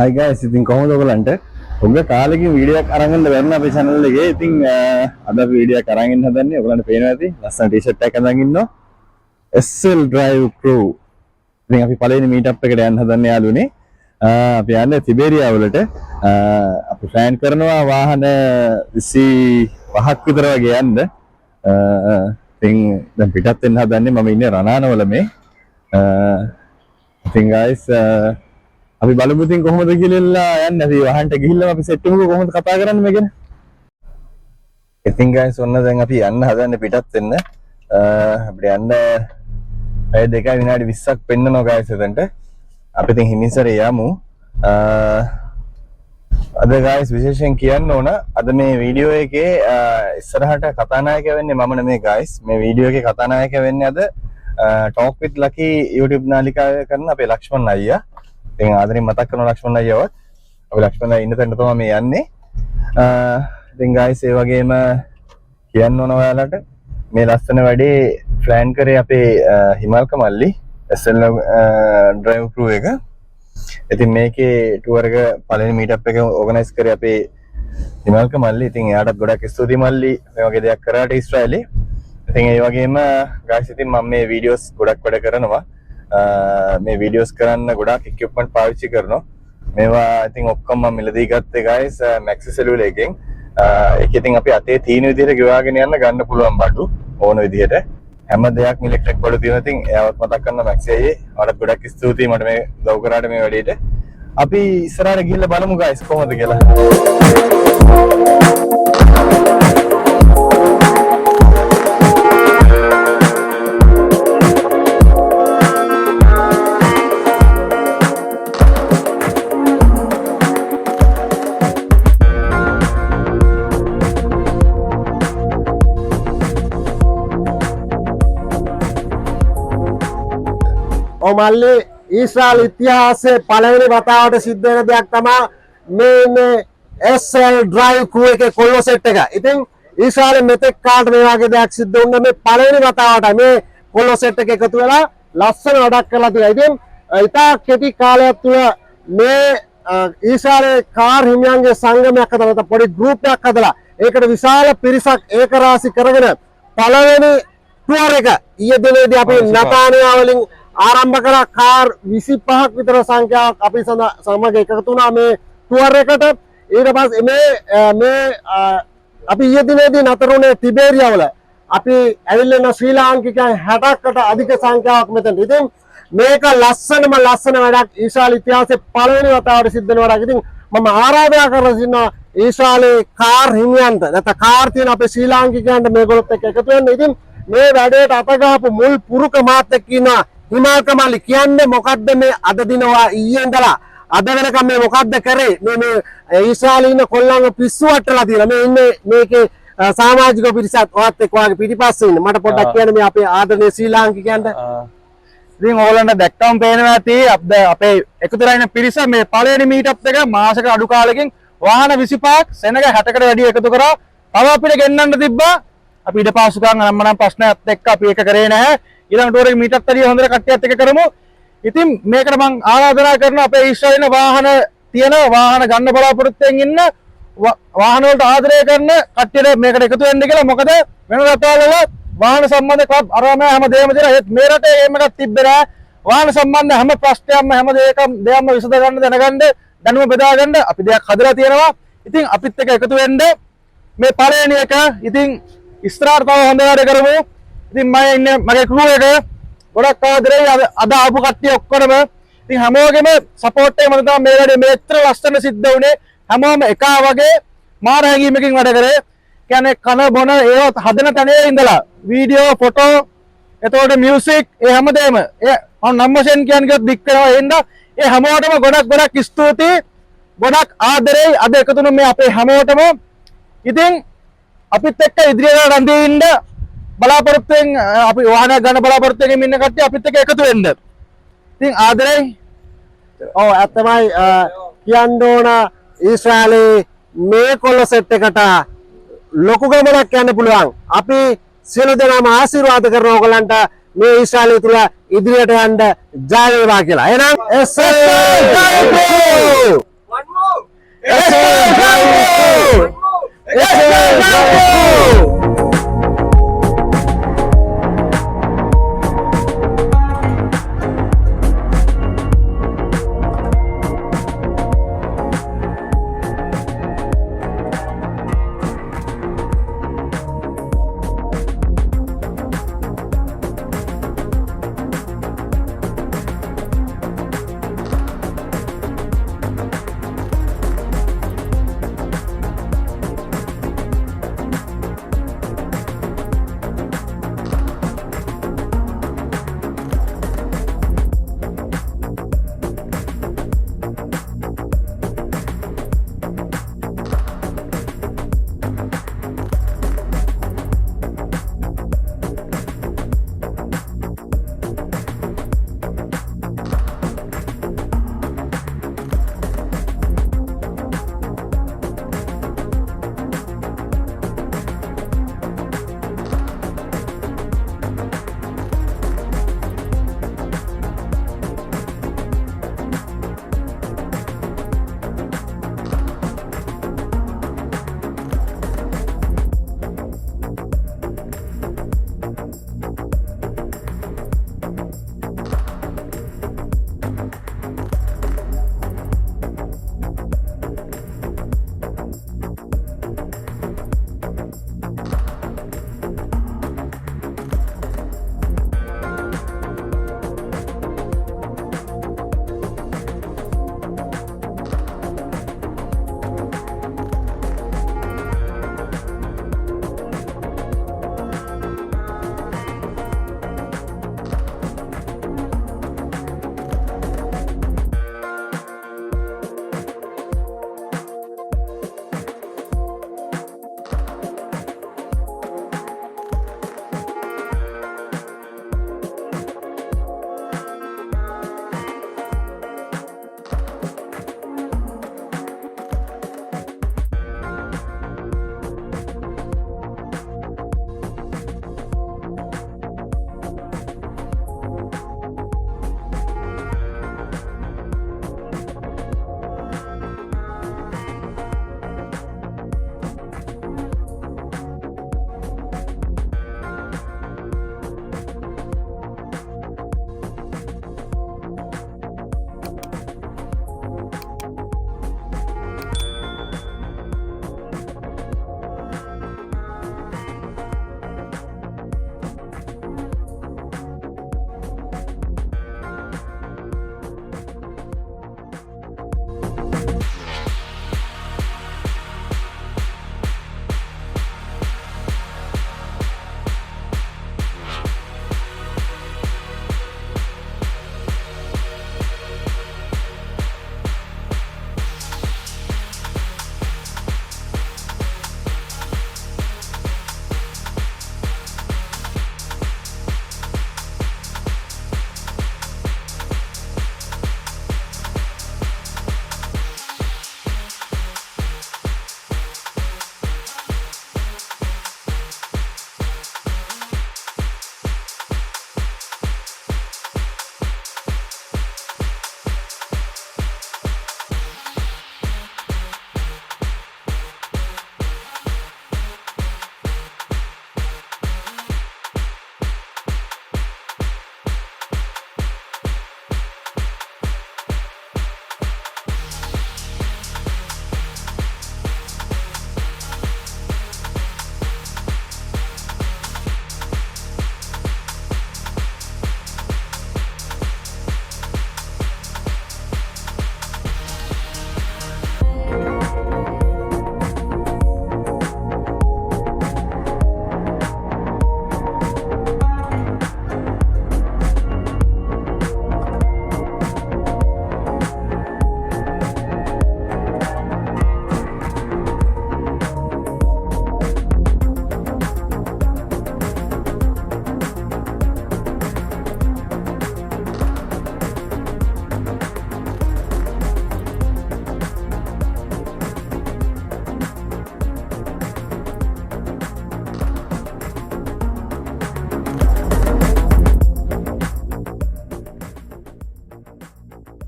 Hi guys, ඉතින් කොහොමද ඔයගලන්ට? ඔයගොල්ලෝ කාලෙකින් වීඩියෝ එකක් අරන් ගන්න බැරි අපේ channel එකේ. ඉතින් අද අපි වීඩියෝ එකක් අරන් ඉන්න හදන්නේ. ඔයගලන්ට පේනවා ඇති. ලස්සන ටී-ෂර්ට් එකක් අඳන් ඉන්නවා. SL Drive Crew. ඉතින් අපි පළවෙනි මීට් අප් එකට යන්න හදන්නේ යාළුවනේ. අපි යන්නේ තිබේරියා වලට. අපි ප්ලෑන් කරනවා වාහන 25ක් විතර වගේ යන්න. ඉතින් දැන් පිටත් වෙන්න හදන්නේ. මම ඉන්නේ රණානවල මේ. ඉතින් guys අපි බලමු ඉතින් කොහොමද කියලා යන්නේ. අපි වහන්ට ගිහිල්ලා අපි සෙට් වෙමුකෝ කොහොමද කතා කරන්නේ මේ ගැන. ඉතින් guys ඔන්න දැන් අපි යන්න හදන්නේ පිටත් වෙන්න. අපිට යන්න පැය 2 විනාඩි 20ක් පෙන්නනවා guys එතනට. අපි ඉතින් හිමින්සරේ යමු. අද guys විශේෂයෙන් කියන්න ඕන අද මේ වීඩියෝ එකේ ඉස්සරහට කතානායකයා වෙන්නේ මම නෙමෙයි guys. මේ වීඩියෝ එකේ කතානායකයා වෙන්නේ අද Talk with Lucky YouTube නාලිකාවේ කරන අපේ ලක්ෂ්මන් අයියා. ඉතින් ආදරෙන් මතක් කරන ලක්ෂ්මන් අයියාවත් අපි ලක්ෂ්මන් අයියා ඉන්න තැනට තමයි මේ යන්නේ. ඉතින් guys ඒ වගේම කියන්න ඕන ඔයාලට මේ ලස්සන වැඩේ ප්ලෑන් කරේ අපේ හිමල්ක මල්ලි SL Drive Crew එක. ඉතින් මේකේ ටුවර් එක පළවෙනි මීට් අප් එක ඕගනයිස් කරේ අපේ හිමල්ක මල්ලි. ඉතින් එයාටත් ගොඩක් ස්තුතියි මල්ලි මේ වගේ දෙයක් කරාට ඊශ්‍රායලේ. ඉතින් ඒ වගේම guys ඉතින් මම මේ වීඩියෝස් ගොඩක් වැඩ කරනවා. මේ වීඩියෝස් කරන්න ගොඩක් equipment පාවිච්චි කරනවා. මේවා ඉතින් ඔක්කොම මම මිලදී ගත්තේ guys Maxi Cellular එකෙන්. ඒක ඉතින් අපි අතේ තියෙන විදිහට ගෙවාගෙන යන්න ගන්න පුළුවන් බඩු ඕන විදිහට. හැම දෙයක්ම ඉලෙක්ට්‍රික් බඩු තියෙනවා. ඉතින් එයාවත් මතක් කරන්න Maxi අයියේ. ඔයාලට ගොඩක් ස්තුතියි මට මේ උදව් කරාට මේ වැඩේට. අපි ඉස්සරහට ගිහිල්ලා බලමු guys කොහොමද කියලා. මල්ලි ඊශ්‍රායල් ඉතිහාසයේ පළවෙනි වතාවට සිද්ධ වෙන දෙයක් තමයි මේ SL Drive Crew එකේ කොල්ලෝ සෙට් එක. ඉතින් ඊශ්‍රායලෙ මෙතෙක් කාලට මේ වගේ දෙයක් සිද්ධ වුණා මේ පළවෙනි වතාවට මේ කොල්ලෝ සෙට් එක එකතු වෙලා ලස්සන වැඩක් කරලා තියෙනවා. ඉතින් ඉතා කෙටි කාලයක් තුළ මේ ඊශ්‍රායලේ කාර් හිමියන්ගේ සංගමයක් හදලා පොඩි ගෲප් එකක් හදලා ඒකට විශාල පිරිසක් ඒකරාශි කරගෙන පළවෙනි ටුවර් එක ඊයේ දිනේදී අපි නතානියා වලින් ආරම්භ කළා. කාර් 25ක් විතර සංඛ්‍යාවක් අපි සමග එකතු වුණා මේ ටුවර් එකට. ඊට පස්සේ මේ අපි ඊයේ දිනේදී නතරුනේ තිබේරියා වල අපි ඇවිල්ලා ඉන්න ශ්‍රී ලාංකිකයන් 60කට අධික සංඛ්‍යාවක් මෙතන. ඉතින් මේක ලස්සන වැඩක් ඊශ්‍රායල් ඉතිහාසයේ පළවෙනි වතාවට සිද්ධ වෙන වැඩක්. ඉතින් මම ආරාධනා කරලා ඉන්නවා ඊශ්‍රායලේ කාර් හිමියන්ට නැත්නම් කාර් තියෙන අපේ ශ්‍රී ලාංකිකයන්ට මේගොල්ලොත් එක්ක එකතු වෙන්න. ඉතින් මේ වැඩේට අතගහපු මුල් පුරුක මාත් එක්ක ඉන්නවා හිමල්ක මල්ලි. කියන්නේ මොකද්ද මේ අද දිනවා ඊයේ ඉඳලා අද වෙනකම් මේ මොකද්ද කරේ? මේ ඊශ්‍රායලේ ඉන්න කොල්ලන්ව පිස්සු වට්ටලා තියෙනවා. මේ ඉන්නේ මේකේ සමාජික පිරිසත් ඔයත් එක්ක වාගේ පිටිපස්සේ ඉන්න. මට පොඩ්ඩක් කියන්න මේ අපේ ආදරණීය ශ්‍රී ලාංකිකයන්ට. ඉතින් ඕගොල්ලන්ට දැක්කම පේනවා ඇති අපේ එකතු වෙලා ඉන්න පිරිස මේ පළවෙනි මීට් අප් එක මාසක අඩු කාලෙකින් වාහන 25ක් සෙනග 60කට වැඩි එකතු කරා. තව අපිට ගෙන්නන්න තිබ්බා. අපි ඉඩ පාසුකම් අනම්මනම් ප්‍රශ්නයක් එක්ක අපි ඒක කරේ නැහැ. ඊළඟ ටෝරේ මීට් අප් හරිය හොඳට කට්ටියත් එක්ක කරමු. ඉතින් මේකට මම ආරාධනා කරනවා අපේ ඊශ්‍රායලේ වාහන තියෙන වාහන ගන්න බලාපොරොත්තුෙන් ඉන්න වාහන වලට ආදරය කරන කට්ටියට මේකට එකතු වෙන්න කියලා. මොකද වෙන රටවල වාහන සම්බන්ධ ක්ලබ් අරම හැමදේම දෙනවා. ඒත් මේ රටේ එහෙම එකක් තිබ්බේ නෑ. වාහන සම්බන්ධ හැම ප්‍රශ්නයක්ම හැම දෙයක්ම විසඳ ගන්න දැනගන්න දැනුම බෙදා ගන්න අපි දෙයක් හදලා තියෙනවා. ඉතින් අපිත් එක්ක එකතු වෙන්න මේ පළවෙනි එක ඉතින් ඉස්සරහට තව හොඳ වැඩ කරමු. ඉතින් මම ඉන්නේ මගේ ක්‍රූ එක ගොඩක් ආදරේ අද ආපු කට්ටිය ඔක්කොම. ඉතින් හැමෝගෙම සපෝට් එක මත තමයි මේ වැඩේ මෙච්චර ලස්සන සිද්ධ වුණේ. හැමෝම එකා වගේ මාර හැඟීමකින් වැඩ කරේ. කියන්නේ කන බොන ඒවත් හදන තැනේ ඉඳලා වීඩියෝ ෆොටෝ එතකොට මියුසික් ඒ හැමදේම ඒ මම නම් වශයෙන් කියන්නේ දික් කරනවා. එහෙනම් ඒ හැමෝටම ගොඩක් ස්තුතියි. ගොඩක් ආදරේ අද එකතුණු මේ අපේ හැමෝටම. ඉතින් අපිත් එක්ක ඉදිරියට රැඳී ඉන්න බලාපොරොත්තුෙන් අපි වාහනයක් ගන්න බලාපොරොත්තුෙන් ඉන්න කට්ටිය අපිත් එක්ක එකතු වෙන්න. ඉතින් ආදරේ. ඔව් ඇත්තමයි කියන්න ඕන ඊශ්‍රායලේ මේ කොල්ල සෙට් එකට ලොකු ගමනක් යන්න පුළුවන්. අපි සියලු දෙනාම ආශිර්වාද කරනවා ඔයගලන්ට මේ ඊශ්‍රායලය තුල ඉදිරියට යන්න ජය වේවා කියලා. එහෙනම් SL SL Drive Crew! SL Drive Crew!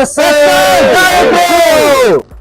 SL Drive Crew!